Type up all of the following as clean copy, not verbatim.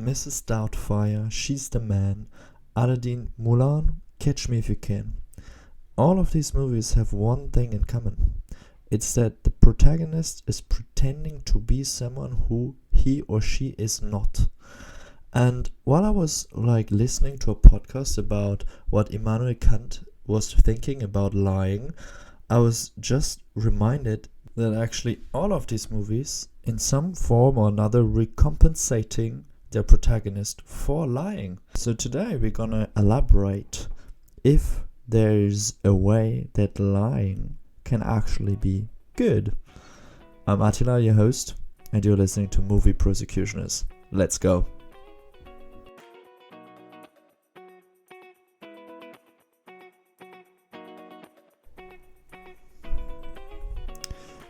Mrs. Doubtfire, She's the Man, Aladdin, Mulan, Catch Me If You Can. All of these movies have one thing in common. It's that the protagonist is pretending to be someone who he or she is not. And while I was listening to a podcast about what Immanuel Kant was thinking about lying, I was just reminded that actually all of these movies, in some form or another, recompensating their protagonist for lying. So today we're gonna elaborate if there's a way that lying can actually be good. I'm Attila, your host, and you're listening to Movie Prosecutioners. Let's go.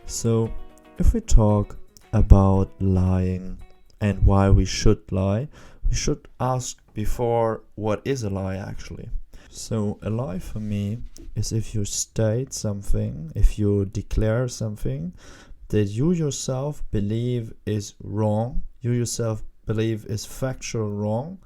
So, if we talk about lying and why we should lie, we should ask before what is a lie actually. So, a lie for me is if you state something, if you declare something that you yourself believe is wrong, you yourself believe is factual wrong,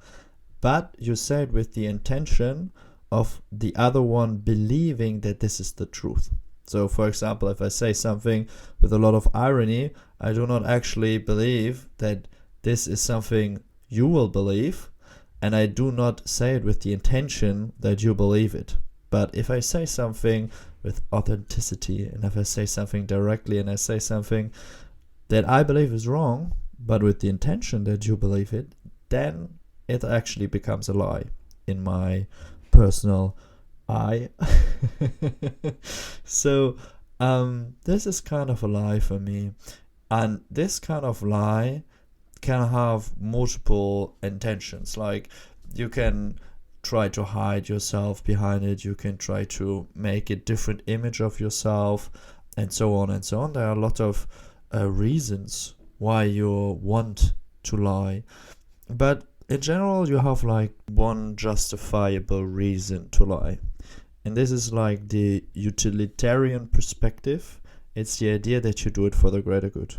but you say it with the intention of the other one believing that this is the truth. So, for example, if I say something with a lot of irony, I do not actually believe that this is something you will believe, and I do not say it with the intention that you believe it. But if I say something with authenticity, and if I say something directly, and I say something that I believe is wrong, but with the intention that you believe it, then it actually becomes a lie in my personal eye. So this is kind of a lie for me, and this kind of lie can have multiple intentions. Like, you can try to hide yourself behind it, you can try to make a different image of yourself, and so on and so on. There are a lot of reasons why you want to lie, but in general you have one justifiable reason to lie. And this is the utilitarian perspective. It's the idea that you do it for the greater good.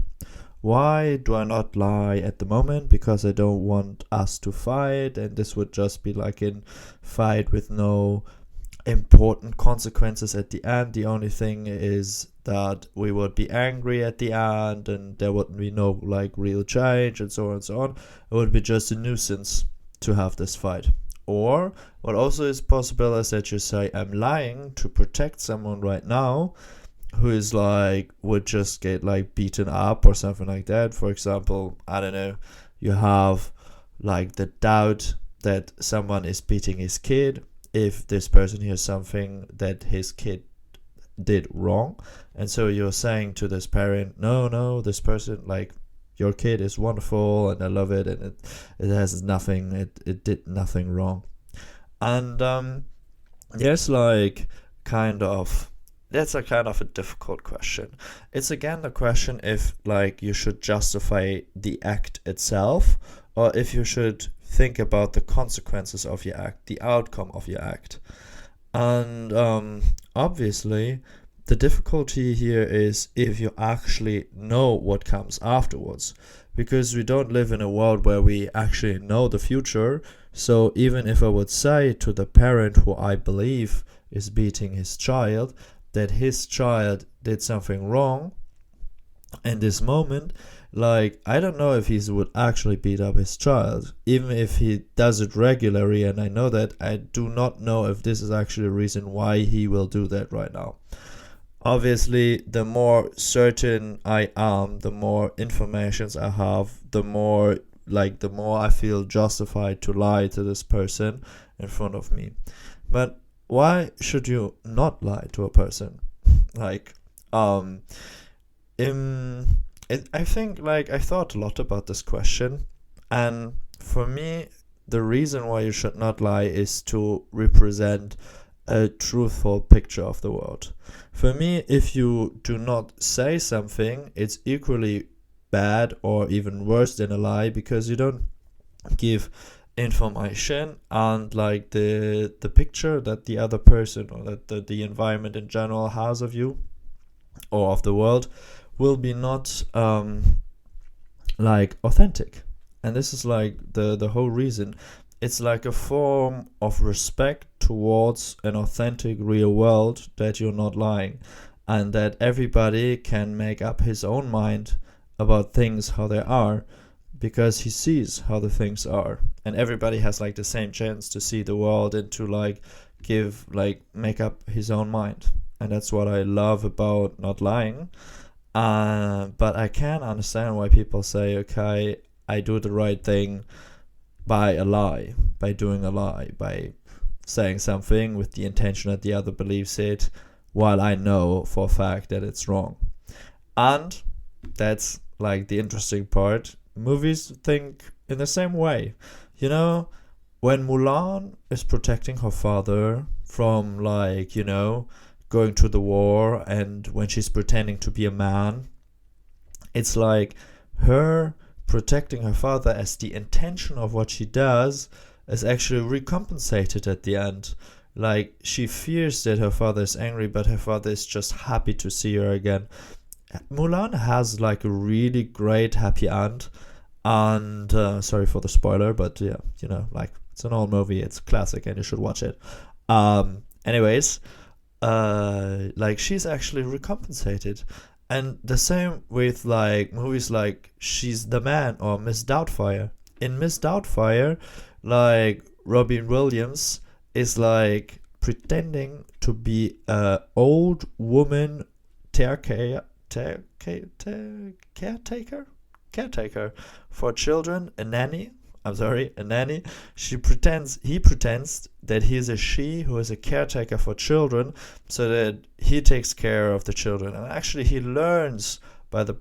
Why do I not lie at the moment? Because I don't want us to fight, and this would just be like a fight with no important consequences at the end. The only thing is that we would be angry at the end, and there wouldn't be no real change, and so on and so on. It would be just a nuisance to have this fight. Or what also is possible is that you say, I'm lying to protect someone right now who is would just get beaten up or something like that. For example, I don't know, you have the doubt that someone is beating his kid if this person hears something that his kid did wrong, and so you're saying to this parent, no, this person, your kid is wonderful and I love it, and it has nothing, it did nothing wrong. And there's that's a kind of a difficult question. It's again the question if you should justify the act itself, or if you should think about the consequences of your act, the outcome of your act. And obviously the difficulty here is if you actually know what comes afterwards, because we don't live in a world where we actually know the future. So even if I would say to the parent who I believe is beating his child that his child did something wrong in this moment, I don't know if he would actually beat up his child. Even if he does it regularly and I know that, I do not know if this is actually a reason why he will do that right now. Obviously, the more certain I am, the more informations I have, the more I feel justified to lie to this person in front of me. But why should you not lie to a person? I think I thought a lot about this question, and for me the reason why you should not lie is to represent a truthful picture of the world. For me, if you do not say something, it's equally bad or even worse than a lie, because you don't give information, and the picture that the other person or that the environment in general has of you or of the world will be not authentic. and this is like the whole reason. It's like a form of respect towards an authentic real world, that you're not lying, and that everybody can make up his own mind about things how they are, because he sees how the things are, and everybody has like the same chance to see the world and to like make up his own mind. And that's what I love about not lying. But I can understand why people say, okay, I do the right thing by a lie, by doing a lie, by saying something with the intention that the other believes it, while I know for a fact that it's wrong. And that's like the interesting part. Movies think in the same way. You know, when Mulan is protecting her father from like, going to the war, and when she's pretending to be a man, it's like her protecting her father as the intention of what she does is actually recompensated at the end. Like, she fears that her father is angry, but her father is just happy to see her again. Mulan has like a really great happy end. And sorry for the spoiler, but yeah, like, it's an old movie, it's a classic, and you should watch it. Anyways, like, she's actually recompensated. And the same with like movies like She's the Man or Miss Doubtfire. In Miss Doubtfire, like, Robin Williams is like pretending to be a old woman caretaker for children, a nanny. A nanny. He pretends that he's a she who is a caretaker for children, so that he takes care of the children. And actually, he learns by the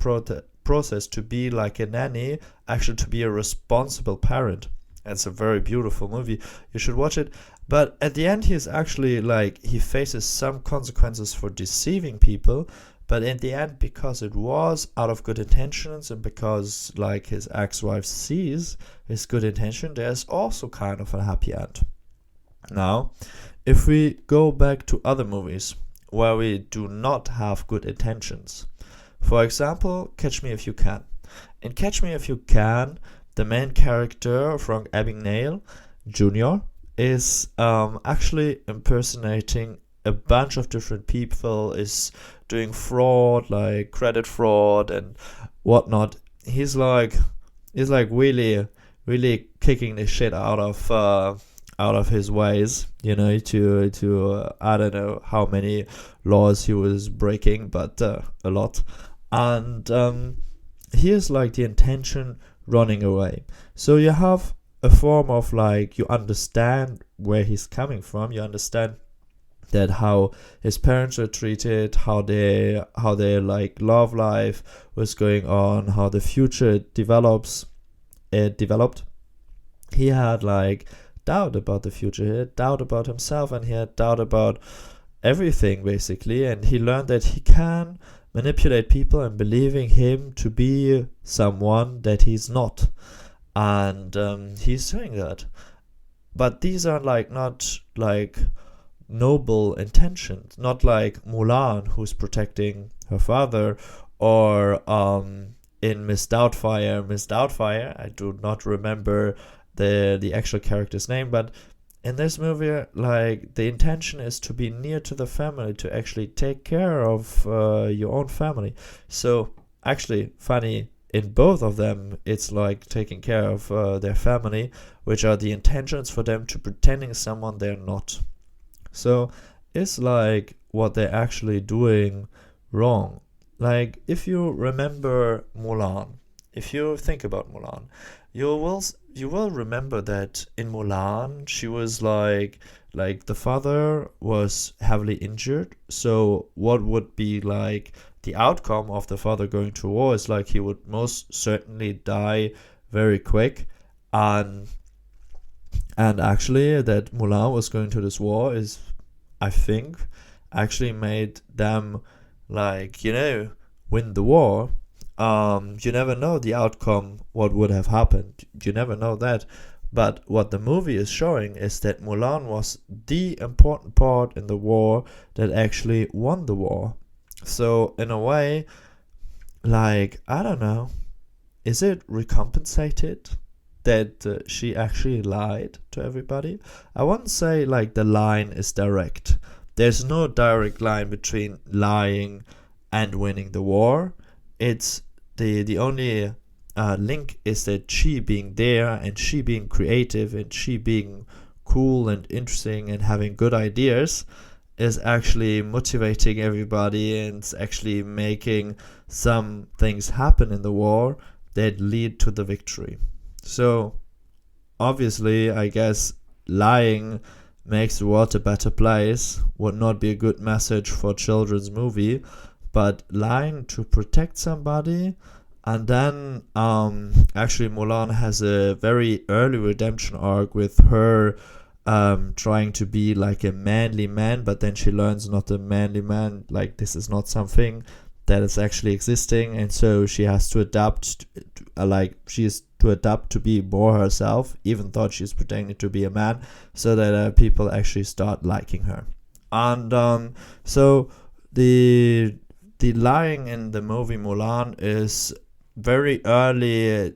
process to be like a nanny, actually to be a responsible parent. It's a very beautiful movie. You should watch it. But at the end, he's actually like, he faces some consequences for deceiving people. But in the end, because it was out of good intentions, and because like his ex-wife sees his good intention, there's also kind of a happy end. Now, if we go back to other movies where we do not have good intentions, for example, Catch Me If You Can. In Catch Me If You Can, the main character, Frank Abagnale Jr., is actually impersonating a bunch of different people, is doing fraud, like credit fraud and whatnot. He's like really kicking the shit out of his ways, to I don't know how many laws he was breaking, but a lot. And here's like the intention running away. So you have a form of like, you understand where he's coming from, you understand that how his parents were treated, how their like love life was going on, how the future developed. He had like doubt about the future, he had doubt about himself, and he had doubt about everything basically. And he learned that he can manipulate people and believing him to be someone that he's not. And he's doing that. But these are like not like noble intentions, not like Mulan, who's protecting her father, or in Miss Doubtfire, I do not remember the actual character's name, but in this movie, like, the intention is to be near to the family, to actually take care of your own family. So actually, funny, in both of them, it's like taking care of their family, which are the intentions for them to pretending someone they're not. So it's like what they're actually doing wrong. Like, if you remember Mulan, if you think about Mulan, you will remember that in Mulan she was like the father was heavily injured. So what would be like the outcome of the father going to war is like he would most certainly die very quick, and actually that Mulan was going to this war is, I think, actually made them like, win the war. You never know the outcome, what would have happened. You never know that. But what the movie is showing is that Mulan was the important part in the war that actually won the war. So in a way, like, I don't know, is it recompensated? that she actually lied to everybody. I wouldn't say like the line is direct. There's no direct line between lying and winning the war. It's the only link is that she being there and she being creative and she being cool and interesting and having good ideas is actually motivating everybody and it's actually making some things happen in the war that lead to the victory. So obviously, I guess lying makes the world a better place would not be a good message for a children's movie, but lying to protect somebody. And then actually Mulan has a very early redemption arc with her trying to be like a manly man, but then she learns not a manly man, like this is not something that is actually existing, and so she has to adapt to be more herself, even though she's pretending to be a man, so that people actually start liking her. And so the lying in the movie Mulan is very early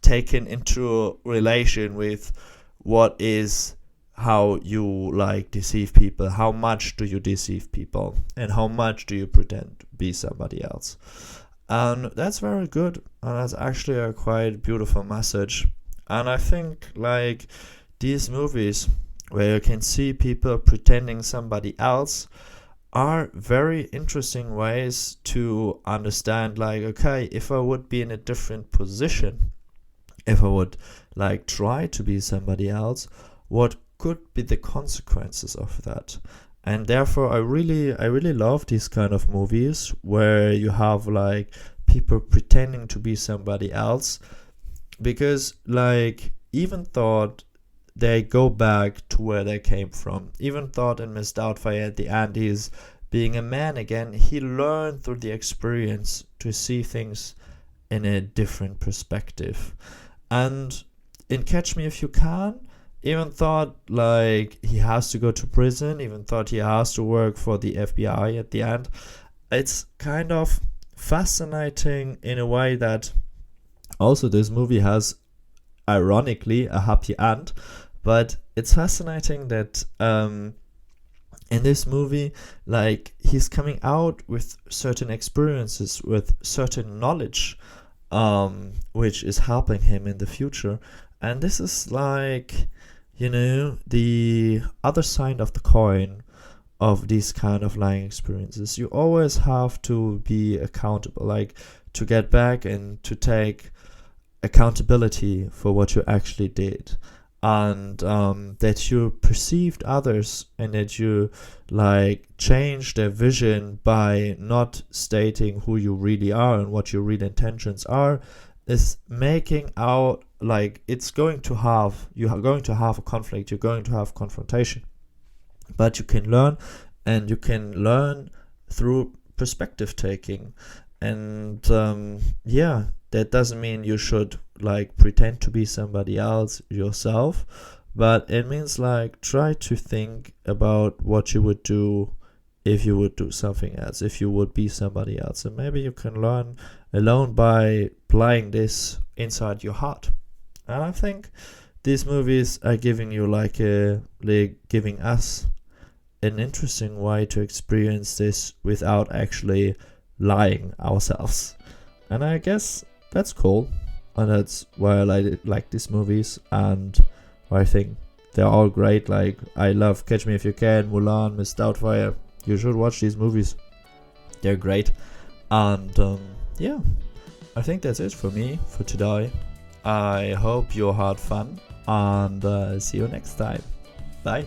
taken into relation with what is how you like deceive people, how much do you deceive people, and how much do you pretend to be somebody else. And that's very good, and that's actually a quite beautiful message. And I think like these movies where you can see people pretending somebody else are very interesting ways to understand, like, okay, if I would be in a different position, if I would like try to be somebody else, what could be the consequences of that? And therefore I really love these kind of movies where you have like people pretending to be somebody else, because like even thought they go back to where they came from. Even thought in Miss Doubtfire at the end he's being a man again. He learned through the experience to see things in a different perspective. And in Catch Me If You Can, even thought like he has to go to prison, even thought he has to work for the FBI at the end. It's kind of fascinating in a way that also this movie has ironically a happy end, but it's fascinating that in this movie, like he's coming out with certain experiences, with certain knowledge, which is helping him in the future. And this is like, you know, the other side of the coin of these kind of lying experiences. You always have to be accountable, like to get back and to take accountability for what you actually did, and that you perceived others and that you like change their vision by not stating who you really are and what your real intentions are, is making out like you are going to have a conflict, you're going to have confrontation, but you can learn, and you can learn through perspective taking. And that doesn't mean you should like pretend to be somebody else yourself, but it means like try to think about what you would do if you would do something else, if you would be somebody else. And maybe you can learn alone by applying this inside your heart. And I think these movies are giving you giving us an interesting way to experience this without actually lying ourselves. And I guess that's cool, and that's why I like these movies, and I think they're all great. Like I love Catch Me If You Can, Mulan, Miss Doubtfire. You should watch these movies, they're great. And I think that's it for me for today. I hope you had fun, and see you next time. Bye.